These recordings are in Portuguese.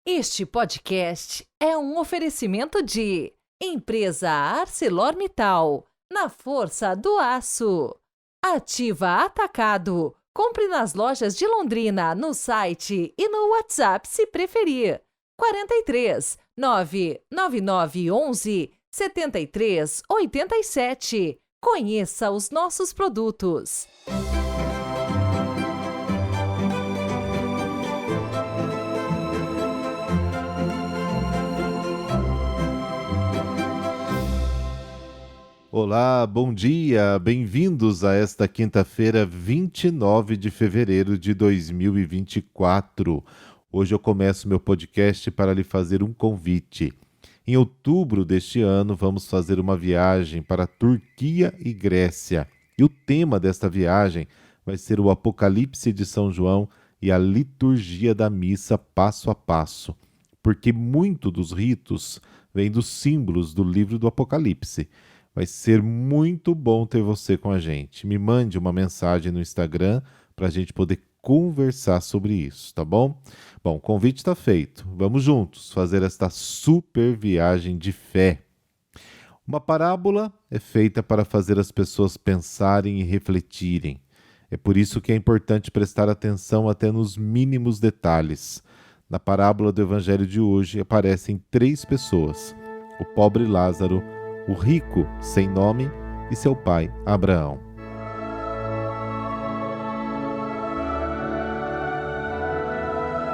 Este podcast é um oferecimento de Empresa ArcelorMittal, na força do aço. Ativa Atacado. Compre nas lojas de Londrina, no site e no WhatsApp se preferir. 43 999 11 73 87. Conheça os nossos produtos. Olá, bom dia, bem-vindos a esta quinta-feira, 29 de fevereiro de 2024. Hoje eu começo meu podcast para lhe fazer um convite. Em outubro deste ano, vamos fazer uma viagem para Turquia e Grécia. E o tema desta viagem vai ser o Apocalipse de São João e a liturgia da missa passo a passo, porque muito dos ritos vem dos símbolos do livro do Apocalipse. Vai ser muito bom ter você com a gente. Me mande uma mensagem no Instagram para a gente poder conversar sobre isso, tá bom? Bom, o convite está feito. Vamos juntos fazer esta super viagem de fé. Uma parábola é feita para fazer as pessoas pensarem e refletirem. É por isso que é importante prestar atenção até nos mínimos detalhes. Na parábola do Evangelho de hoje aparecem 3 pessoas: o pobre Lázaro, o rico sem nome e seu pai Abraão.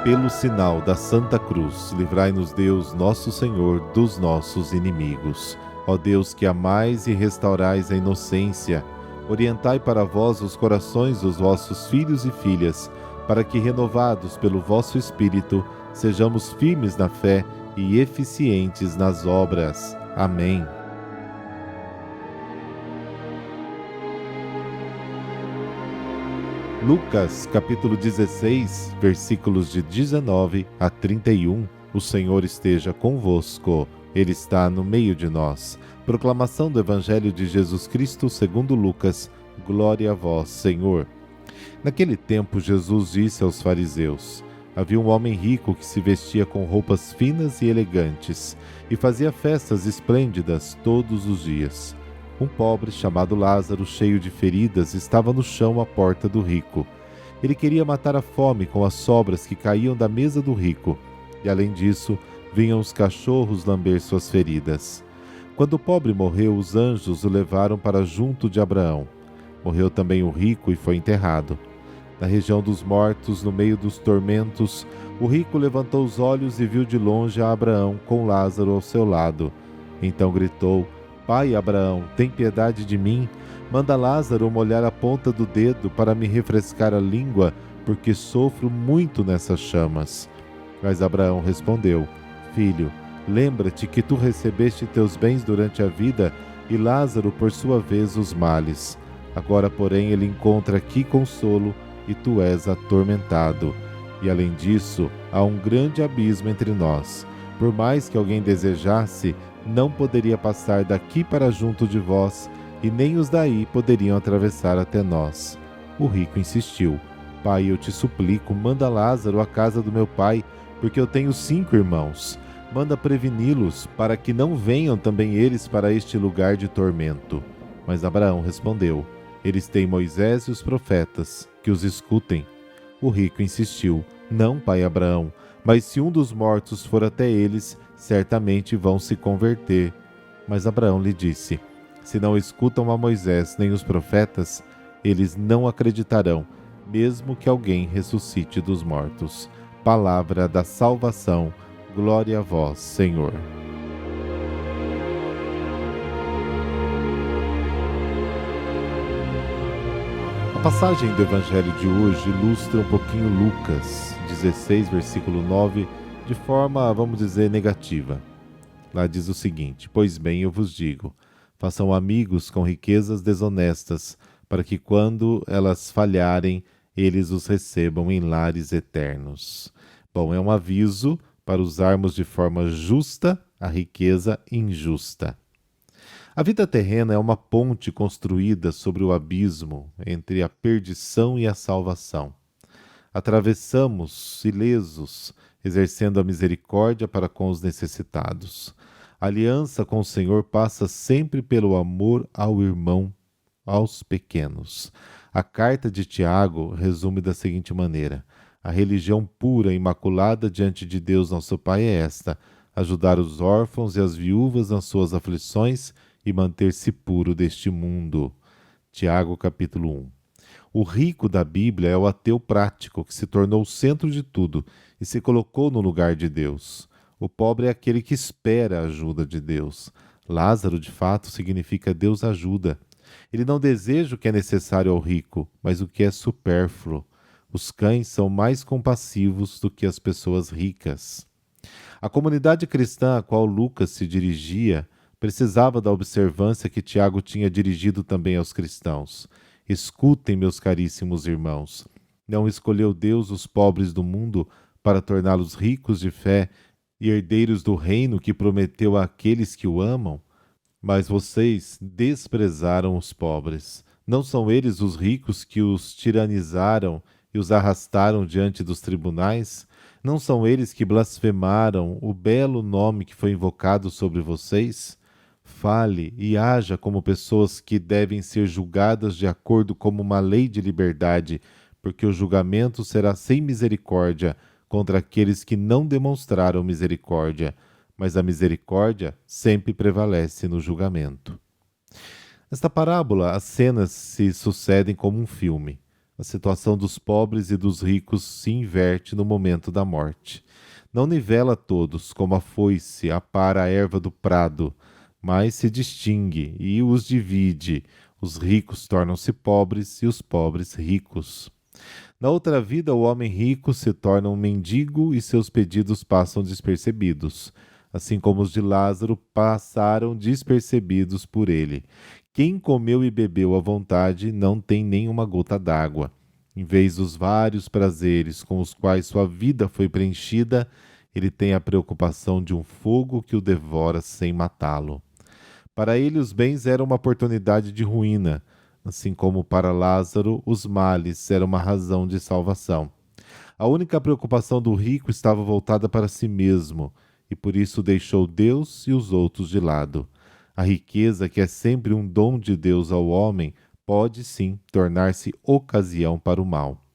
Pelo sinal da Santa Cruz, livrai-nos Deus, nosso Senhor, dos nossos inimigos. Ó Deus, que amais e restaurais a inocência, orientai para vós os corações dos vossos filhos e filhas, para que, renovados pelo vosso Espírito, sejamos firmes na fé e eficientes nas obras. Amém. Lucas, capítulo 16, versículos de 19 a 31. O Senhor esteja convosco. Ele está no meio de nós. Proclamação do Evangelho de Jesus Cristo segundo Lucas. Glória a vós, Senhor. Naquele tempo, Jesus disse aos fariseus: havia um homem rico que se vestia com roupas finas e elegantes e fazia festas esplêndidas todos os dias. Um pobre chamado Lázaro, cheio de feridas, estava no chão à porta do rico. Ele queria matar a fome com as sobras que caíam da mesa do rico, e além disso, vinham os cachorros lamber suas feridas. Quando o pobre morreu, os anjos o levaram para junto de Abraão. Morreu também o rico e foi enterrado. Na região dos mortos, no meio dos tormentos, o rico levantou os olhos e viu de longe a Abraão com Lázaro ao seu lado. Então gritou: Pai Abraão, tem piedade de mim, manda Lázaro molhar a ponta do dedo para me refrescar a língua, porque sofro muito nessas chamas. Mas Abraão respondeu: Filho, lembra-te que tu recebeste teus bens durante a vida e Lázaro, por sua vez, os males. Agora, porém, ele encontra aqui consolo e tu és atormentado. E além disso, há um grande abismo entre nós. Por mais que alguém desejasse, não poderia passar daqui para junto de vós, e nem os daí poderiam atravessar até nós. O rico insistiu: Pai, eu te suplico, manda Lázaro à casa do meu pai, porque eu tenho 5 irmãos. Manda preveni-los, para que não venham também eles para este lugar de tormento. Mas Abraão respondeu: Eles têm Moisés e os profetas, que os escutem. O rico insistiu: Não, pai Abraão, mas se um dos mortos for até eles, certamente vão se converter. Mas Abraão lhe disse: Se não escutam a Moisés nem os profetas, eles não acreditarão, mesmo que alguém ressuscite dos mortos. Palavra da salvação. Glória a vós, Senhor. A passagem do Evangelho de hoje ilustra um pouquinho Lucas 16, versículo 9, de forma, vamos dizer, negativa. Lá diz o seguinte: Pois bem, eu vos digo, façam amigos com riquezas desonestas, para que quando elas falharem, eles os recebam em lares eternos. Bom, é um aviso para usarmos de forma justa a riqueza injusta. A vida terrena é uma ponte construída sobre o abismo entre a perdição e a salvação. Atravessamos ilesos, exercendo a misericórdia para com os necessitados. A aliança com o Senhor passa sempre pelo amor ao irmão, aos pequenos. A carta de Tiago resume da seguinte maneira: a religião pura e imaculada diante de Deus nosso Pai é esta: ajudar os órfãos e as viúvas nas suas aflições e manter-se puro deste mundo. Tiago, capítulo 1. O rico da Bíblia é o ateu prático que se tornou o centro de tudo e se colocou no lugar de Deus. O pobre é aquele que espera a ajuda de Deus. Lázaro, de fato, significa Deus ajuda. Ele não deseja o que é necessário ao rico, mas o que é supérfluo. Os cães são mais compassivos do que as pessoas ricas. A comunidade cristã a qual Lucas se dirigia precisava da observância que Tiago tinha dirigido também aos cristãos. Escutem, meus caríssimos irmãos. Não escolheu Deus os pobres do mundo para torná-los ricos de fé e herdeiros do reino que prometeu àqueles que o amam? Mas vocês desprezaram os pobres. Não são eles os ricos que os tiranizaram e os arrastaram diante dos tribunais? Não são eles que blasfemaram o belo nome que foi invocado sobre vocês? Fale e haja como pessoas que devem ser julgadas de acordo com uma lei de liberdade, porque o julgamento será sem misericórdia contra aqueles que não demonstraram misericórdia, mas a misericórdia sempre prevalece no julgamento. Nesta parábola, as cenas se sucedem como um filme. A situação dos pobres e dos ricos se inverte no momento da morte. Não nivela todos como a foice apara a erva do prado, mas se distingue e os divide. Os ricos tornam-se pobres e os pobres ricos. Na outra vida, o homem rico se torna um mendigo e seus pedidos passam despercebidos, assim como os de Lázaro passaram despercebidos por ele. Quem comeu e bebeu à vontade não tem nenhuma gota d'água. Em vez dos vários prazeres com os quais sua vida foi preenchida, ele tem a preocupação de um fogo que o devora sem matá-lo. Para ele, os bens eram uma oportunidade de ruína, assim como para Lázaro, os males eram uma razão de salvação. A única preocupação do rico estava voltada para si mesmo, e por isso deixou Deus e os outros de lado. A riqueza, que é sempre um dom de Deus ao homem, pode sim tornar-se ocasião para o mal.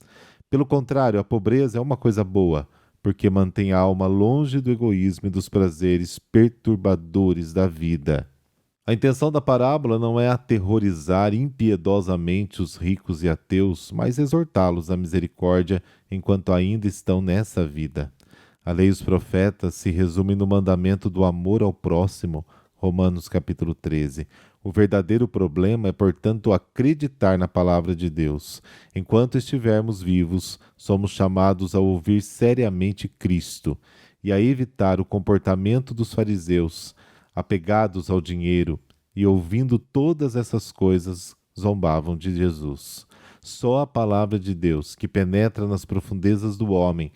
Pelo contrário, a pobreza é uma coisa boa, porque mantém a alma longe do egoísmo e dos prazeres perturbadores da vida. A intenção da parábola não é aterrorizar impiedosamente os ricos e ateus, mas exortá-los à misericórdia enquanto ainda estão nessa vida. A lei e os profetas se resumem no mandamento do amor ao próximo, Romanos capítulo 13. O verdadeiro problema é, portanto, acreditar na palavra de Deus. Enquanto estivermos vivos, somos chamados a ouvir seriamente Cristo e a evitar o comportamento dos fariseus, apegados ao dinheiro, e ouvindo todas essas coisas, zombavam de Jesus. Só a palavra de Deus, que penetra nas profundezas do homem,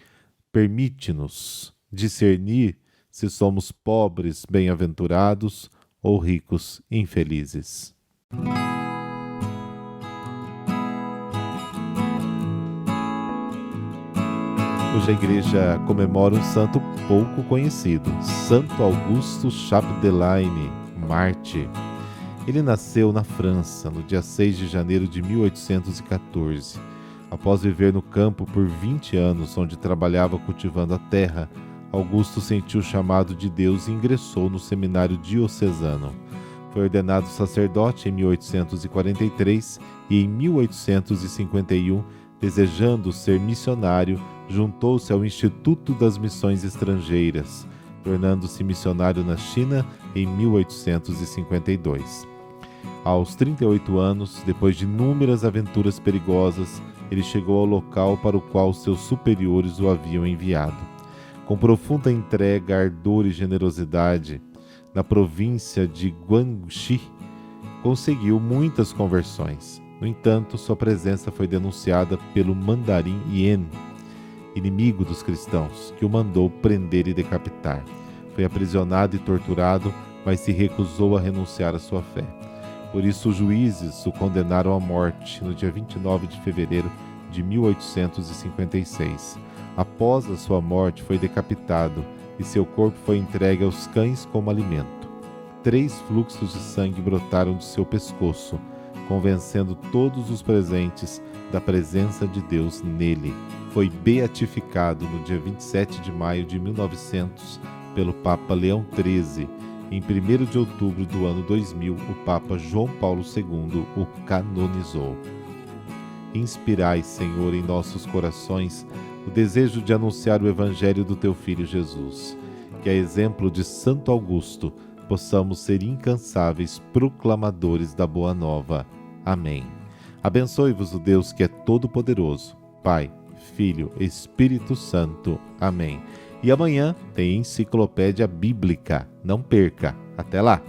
permite-nos discernir se somos pobres, bem-aventurados, ou ricos, infelizes. Hoje a igreja comemora um santo pouco conhecido, Santo Augusto Chapdelaine, Marte. Ele nasceu na França, no dia 6 de janeiro de 1814. Após viver no campo por 20 anos, onde trabalhava cultivando a terra, Augusto sentiu o chamado de Deus e ingressou no seminário diocesano. Foi ordenado sacerdote em 1843 e em 1851, desejando ser missionário, juntou-se ao Instituto das Missões Estrangeiras, tornando-se missionário na China em 1852. Aos 38 anos, depois de inúmeras aventuras perigosas, ele chegou ao local para o qual seus superiores o haviam enviado. Com profunda entrega, ardor e generosidade, na província de Guangxi, conseguiu muitas conversões. No entanto, sua presença foi denunciada pelo mandarim Yan, inimigo dos cristãos, que o mandou prender e decapitar. Foi aprisionado e torturado, mas se recusou a renunciar à sua fé. Por isso, os juízes o condenaram à morte no dia 29 de fevereiro de 1856. Após a sua morte, foi decapitado e seu corpo foi entregue aos cães como alimento. 3 fluxos de sangue brotaram de seu pescoço, convencendo todos os presentes da presença de Deus nele. Foi beatificado no dia 27 de maio de 1900 pelo Papa Leão XIII. Em 1º de outubro do ano 2000, o Papa João Paulo II o canonizou. Inspirai, Senhor, em nossos corações o desejo de anunciar o Evangelho do Teu Filho Jesus. Que, a exemplo de Santo Augusto, possamos ser incansáveis proclamadores da Boa Nova. Amém. Abençoe-vos o Deus que é todo-poderoso, Pai, Filho, Espírito Santo. Amém. E amanhã tem Enciclopédia Bíblica. Não perca. Até lá!